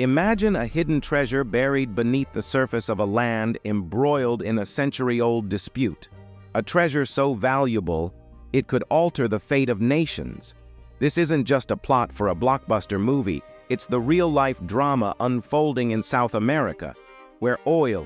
Imagine a hidden treasure buried beneath the surface of a land embroiled in a century-old dispute. A treasure so valuable, it could alter the fate of nations. This isn't just a plot for a blockbuster movie, it's the real-life drama unfolding in South America, where oil,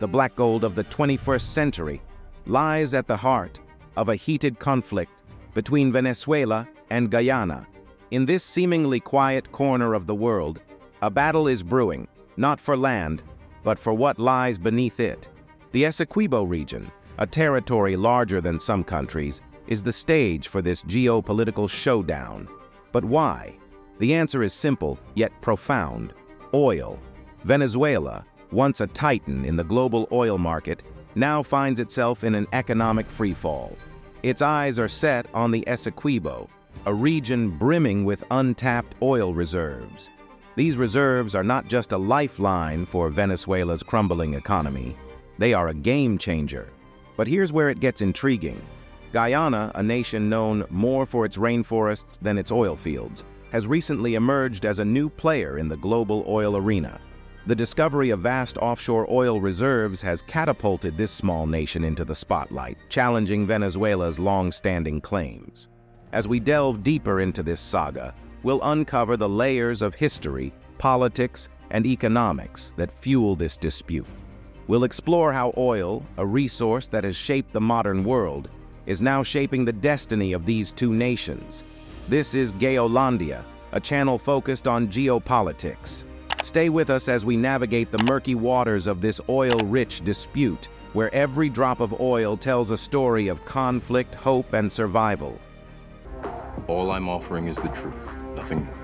the black gold of the 21st century, lies at the heart of a heated conflict between Venezuela and Guyana. In this seemingly quiet corner of the world, a battle is brewing, not for land, but for what lies beneath it. The Essequibo region, a territory larger than some countries, is the stage for this geopolitical showdown. But why? The answer is simple, yet profound. Oil. Venezuela, once a titan in the global oil market, now finds itself in an economic freefall. Its eyes are set on the Essequibo, a region brimming with untapped oil reserves. These reserves are not just a lifeline for Venezuela's crumbling economy. They are a game changer. But here's where it gets intriguing. Guyana, a nation known more for its rainforests than its oil fields, has recently emerged as a new player in the global oil arena. The discovery of vast offshore oil reserves has catapulted this small nation into the spotlight, challenging Venezuela's long-standing claims. As we delve deeper into this saga, we'll uncover the layers of history, politics, and economics that fuel this dispute. We'll explore how oil, a resource that has shaped the modern world, is now shaping the destiny of these two nations. This is Geolandia, a channel focused on geopolitics. Stay with us as we navigate the murky waters of this oil-rich dispute, where every drop of oil tells a story of conflict, hope, and survival. All I'm offering is the truth, nothing more.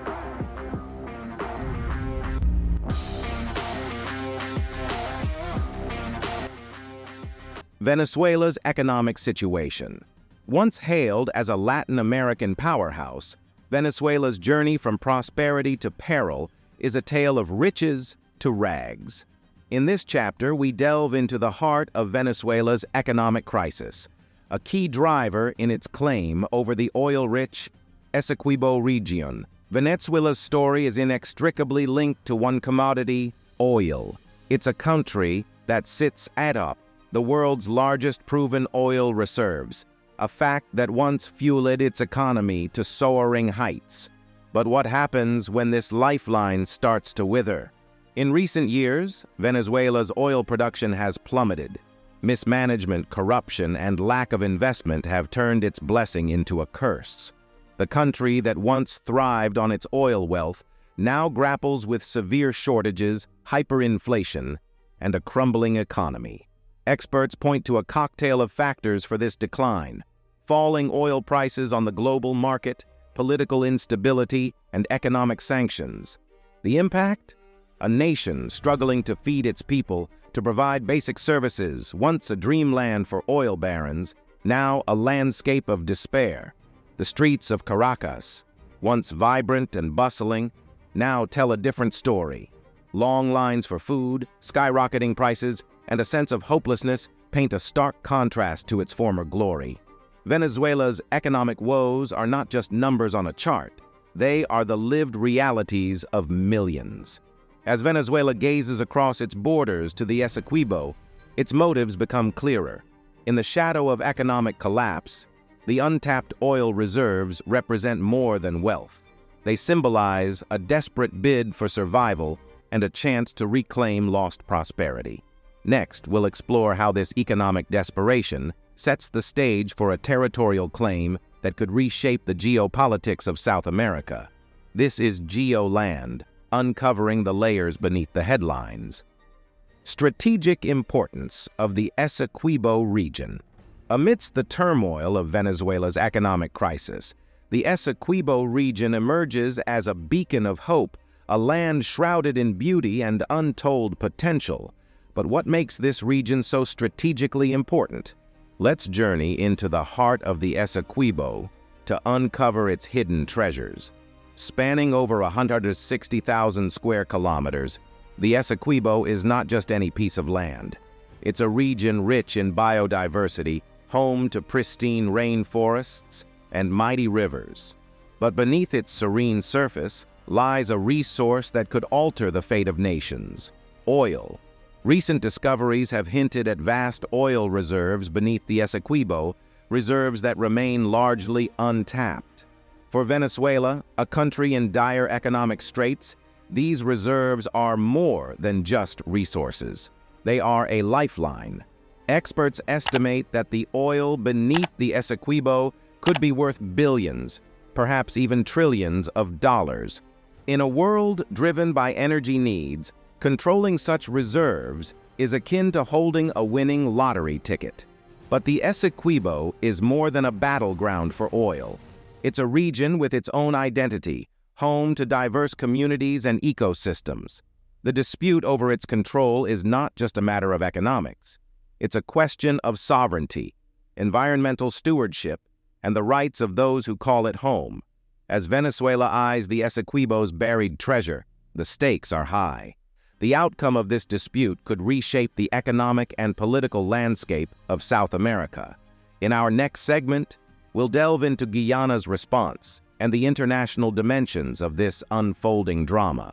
Venezuela's economic situation. Once hailed as a Latin American powerhouse, Venezuela's journey from prosperity to peril is a tale of riches to rags. In this chapter, we delve into the heart of Venezuela's economic crisis, a key driver in its claim over the oil-rich Essequibo region. Venezuela's story is inextricably linked to one commodity: oil. It's a country that sits atop the world's largest proven oil reserves, a fact that once fueled its economy to soaring heights. But what happens when this lifeline starts to wither? In recent years, Venezuela's oil production has plummeted. Mismanagement, corruption, and lack of investment have turned its blessing into a curse. The country that once thrived on its oil wealth now grapples with severe shortages, hyperinflation, and a crumbling economy. Experts point to a cocktail of factors for this decline: falling oil prices on the global market, political instability, and economic sanctions. The impact? A nation struggling to feed its people, to provide basic services, once a dreamland for oil barons, now a landscape of despair. The streets of Caracas, once vibrant and bustling, now tell a different story. Long lines for food, skyrocketing prices, and a sense of hopelessness paint a stark contrast to its former glory. Venezuela's economic woes are not just numbers on a chart. They are the lived realities of millions. As Venezuela gazes across its borders to the Essequibo, its motives become clearer. In the shadow of economic collapse, the untapped oil reserves represent more than wealth. They symbolize a desperate bid for survival and a chance to reclaim lost prosperity. Next, we'll explore how this economic desperation sets the stage for a territorial claim that could reshape the geopolitics of South America. This is Geoland, uncovering the layers beneath the headlines. Strategic importance of the Essequibo region. Amidst the turmoil of Venezuela's economic crisis, the Essequibo region emerges as a beacon of hope, a land shrouded in beauty and untold potential. But what makes this region so strategically important? Let's journey into the heart of the Essequibo to uncover its hidden treasures. Spanning over 160,000 square kilometers, the Essequibo is not just any piece of land. It's a region rich in biodiversity, home to pristine rainforests and mighty rivers. But beneath its serene surface lies a resource that could alter the fate of nations: oil. Recent discoveries have hinted at vast oil reserves beneath the Essequibo, reserves that remain largely untapped. For Venezuela, a country in dire economic straits, these reserves are more than just resources. They are a lifeline. Experts estimate that the oil beneath the Essequibo could be worth billions, perhaps even trillions of dollars. In a world driven by energy needs, controlling such reserves is akin to holding a winning lottery ticket. But the Essequibo is more than a battleground for oil. It's a region with its own identity, home to diverse communities and ecosystems. The dispute over its control is not just a matter of economics. It's a question of sovereignty, environmental stewardship, and the rights of those who call it home. As Venezuela eyes the Essequibo's buried treasure, the stakes are high. The outcome of this dispute could reshape the economic and political landscape of South America. In our next segment, we'll delve into Guyana's response and the international dimensions of this unfolding drama.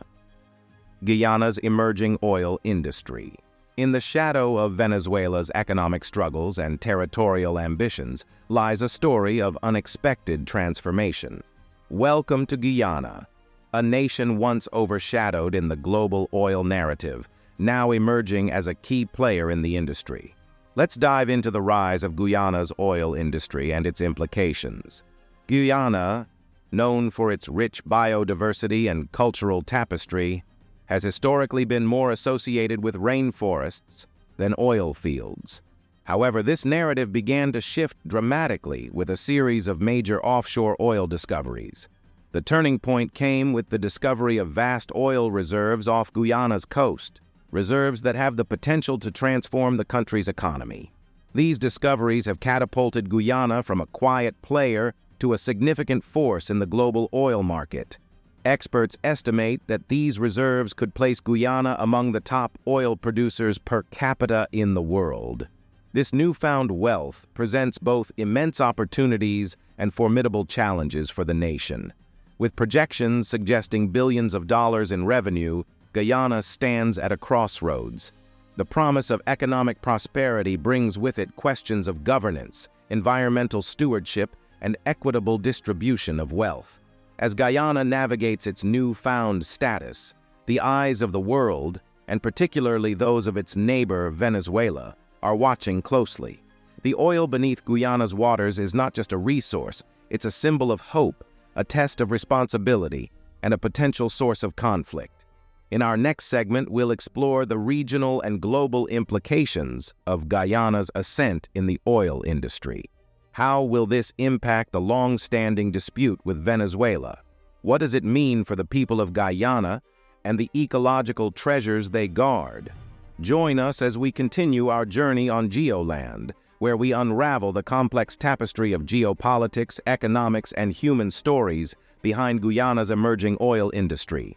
Guyana's emerging oil industry. In the shadow of Venezuela's economic struggles and territorial ambitions lies a story of unexpected transformation. Welcome to Guyana, a nation once overshadowed in the global oil narrative, now emerging as a key player in the industry. Let's dive into the rise of Guyana's oil industry and its implications. Guyana, known for its rich biodiversity and cultural tapestry, has historically been more associated with rainforests than oil fields. However, this narrative began to shift dramatically with a series of major offshore oil discoveries. The turning point came with the discovery of vast oil reserves off Guyana's coast, reserves that have the potential to transform the country's economy. These discoveries have catapulted Guyana from a quiet player to a significant force in the global oil market. Experts estimate that these reserves could place Guyana among the top oil producers per capita in the world. This newfound wealth presents both immense opportunities and formidable challenges for the nation. With projections suggesting billions of dollars in revenue, Guyana stands at a crossroads. The promise of economic prosperity brings with it questions of governance, environmental stewardship, and equitable distribution of wealth. As Guyana navigates its newfound status, the eyes of the world, and particularly those of its neighbor Venezuela, are watching closely. The oil beneath Guyana's waters is not just a resource, it's a symbol of hope, a test of responsibility, and a potential source of conflict. In our next segment, we'll explore the regional and global implications of Guyana's ascent in the oil industry. How will this impact the long-standing dispute with Venezuela? What does it mean for the people of Guyana and the ecological treasures they guard? Join us as we continue our journey on Geoland, where we unravel the complex tapestry of geopolitics, economics, and human stories behind Guyana's emerging oil industry.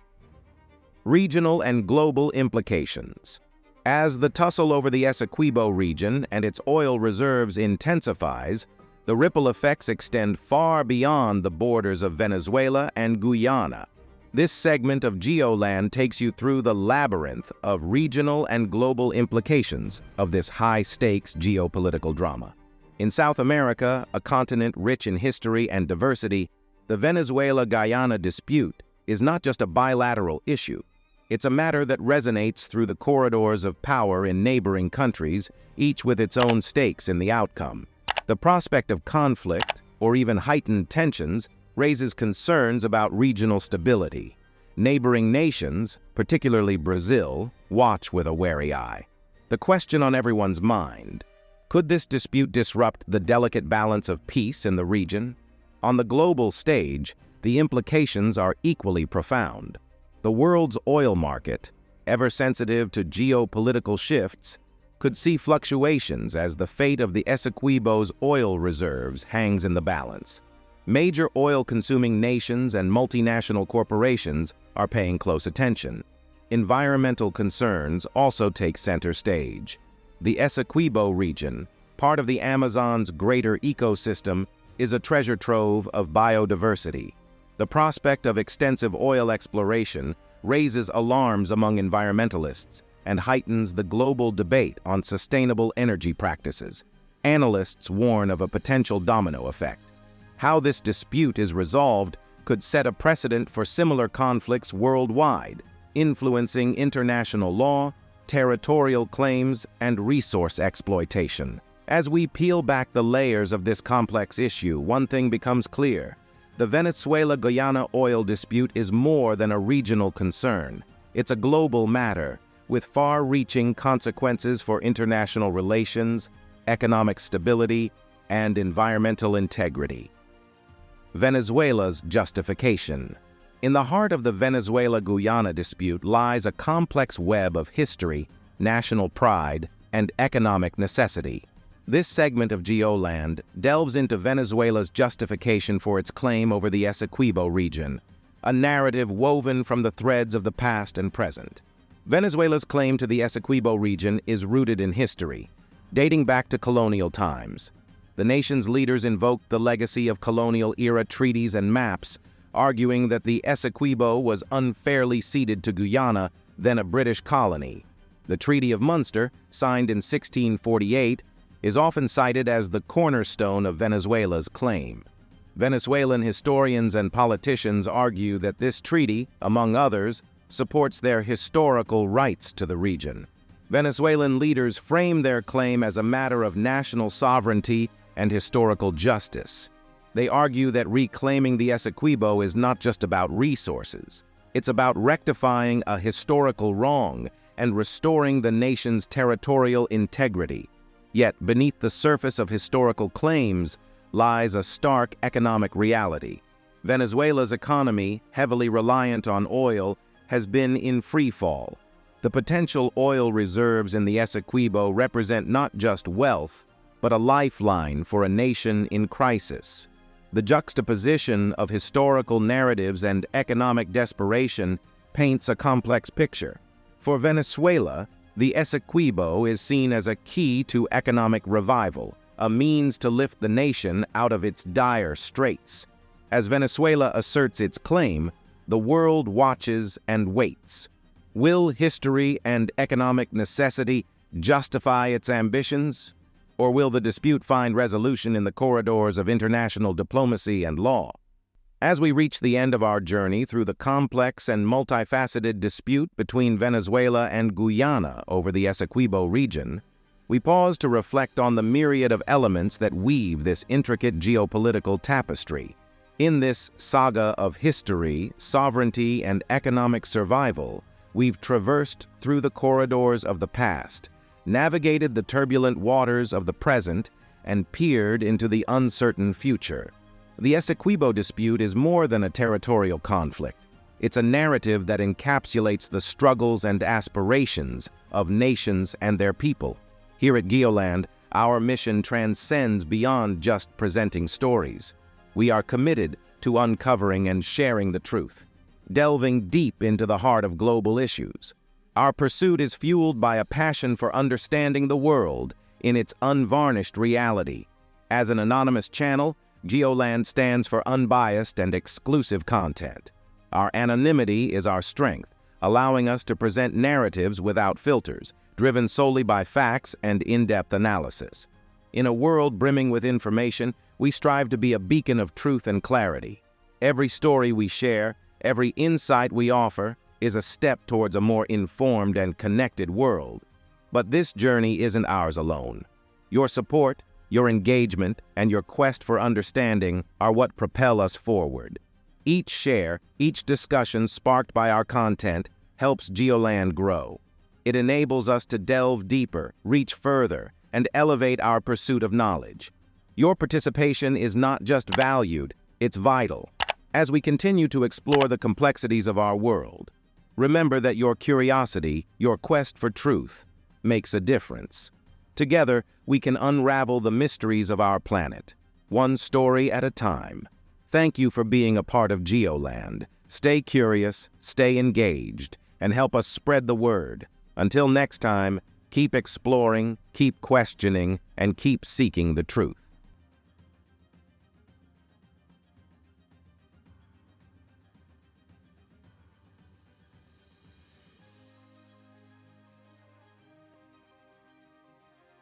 Regional and global implications. As the tussle over the Essequibo region and its oil reserves intensifies, the ripple effects extend far beyond the borders of Venezuela and Guyana. This segment of Geoland takes you through the labyrinth of regional and global implications of this high-stakes geopolitical drama. In South America, a continent rich in history and diversity, the Venezuela-Guyana dispute is not just a bilateral issue. It's a matter that resonates through the corridors of power in neighboring countries, each with its own stakes in the outcome. The prospect of conflict, or even heightened tensions, raises concerns about regional stability. Neighboring nations, particularly Brazil, watch with a wary eye. The question on everyone's mind: could this dispute disrupt the delicate balance of peace in the region? On the global stage, the implications are equally profound. The world's oil market, ever sensitive to geopolitical shifts, could see fluctuations as the fate of the Essequibo's oil reserves hangs in the balance. Major oil-consuming nations and multinational corporations are paying close attention. Environmental concerns also take center stage. The Essequibo region, part of the Amazon's greater ecosystem, is a treasure trove of biodiversity. The prospect of extensive oil exploration raises alarms among environmentalists and heightens the global debate on sustainable energy practices. Analysts warn of a potential domino effect. How this dispute is resolved could set a precedent for similar conflicts worldwide, influencing international law, territorial claims, and resource exploitation. As we peel back the layers of this complex issue, one thing becomes clear. The Venezuela-Guyana oil dispute is more than a regional concern. It's a global matter, with far-reaching consequences for international relations, economic stability, and environmental integrity. Venezuela's justification. In the heart of the Venezuela-Guyana dispute lies a complex web of history, national pride, and economic necessity. This segment of Geoland delves into Venezuela's justification for its claim over the Essequibo region, a narrative woven from the threads of the past and present. Venezuela's claim to the Essequibo region is rooted in history, dating back to colonial times. The nation's leaders invoked the legacy of colonial-era treaties and maps, arguing that the Essequibo was unfairly ceded to Guyana, then a British colony. The Treaty of Munster, signed in 1648, is often cited as the cornerstone of Venezuela's claim. Venezuelan historians and politicians argue that this treaty, among others, supports their historical rights to the region. Venezuelan leaders frame their claim as a matter of national sovereignty and historical justice. They argue that reclaiming the Essequibo is not just about resources. It's about rectifying a historical wrong and restoring the nation's territorial integrity. Yet, beneath the surface of historical claims lies a stark economic reality. Venezuela's economy, heavily reliant on oil, has been in freefall. The potential oil reserves in the Essequibo represent not just wealth, but a lifeline for a nation in crisis. The juxtaposition of historical narratives and economic desperation paints a complex picture. For Venezuela, the Essequibo is seen as a key to economic revival, a means to lift the nation out of its dire straits. As Venezuela asserts its claim, the world watches and waits. Will history and economic necessity justify its ambitions? Or will the dispute find resolution in the corridors of international diplomacy and law? As we reach the end of our journey through the complex and multifaceted dispute between Venezuela and Guyana over the Essequibo region, we pause to reflect on the myriad of elements that weave this intricate geopolitical tapestry. In this saga of history, sovereignty, and economic survival, we've traversed through the corridors of the past, navigated the turbulent waters of the present, and peered into the uncertain future. The Essequibo dispute is more than a territorial conflict. It's a narrative that encapsulates the struggles and aspirations of nations and their people. Here at Geoland, our mission transcends beyond just presenting stories. We are committed to uncovering and sharing the truth, delving deep into the heart of global issues. Our pursuit is fueled by a passion for understanding the world in its unvarnished reality. As an anonymous channel, Geoland stands for unbiased and exclusive content. Our anonymity is our strength, allowing us to present narratives without filters, driven solely by facts and in-depth analysis. In a world brimming with information, we strive to be a beacon of truth and clarity. Every story we share, every insight we offer, is a step towards a more informed and connected world. But this journey isn't ours alone. Your support, your engagement, and your quest for understanding are what propel us forward. Each share, each discussion sparked by our content helps Geoland grow. It enables us to delve deeper, reach further, and elevate our pursuit of knowledge. Your participation is not just valued, it's vital. As we continue to explore the complexities of our world, remember that your curiosity, your quest for truth, makes a difference. Together, we can unravel the mysteries of our planet, one story at a time. Thank you for being a part of Geoland. Stay curious, stay engaged, and help us spread the word. Until next time, keep exploring, keep questioning, and keep seeking the truth.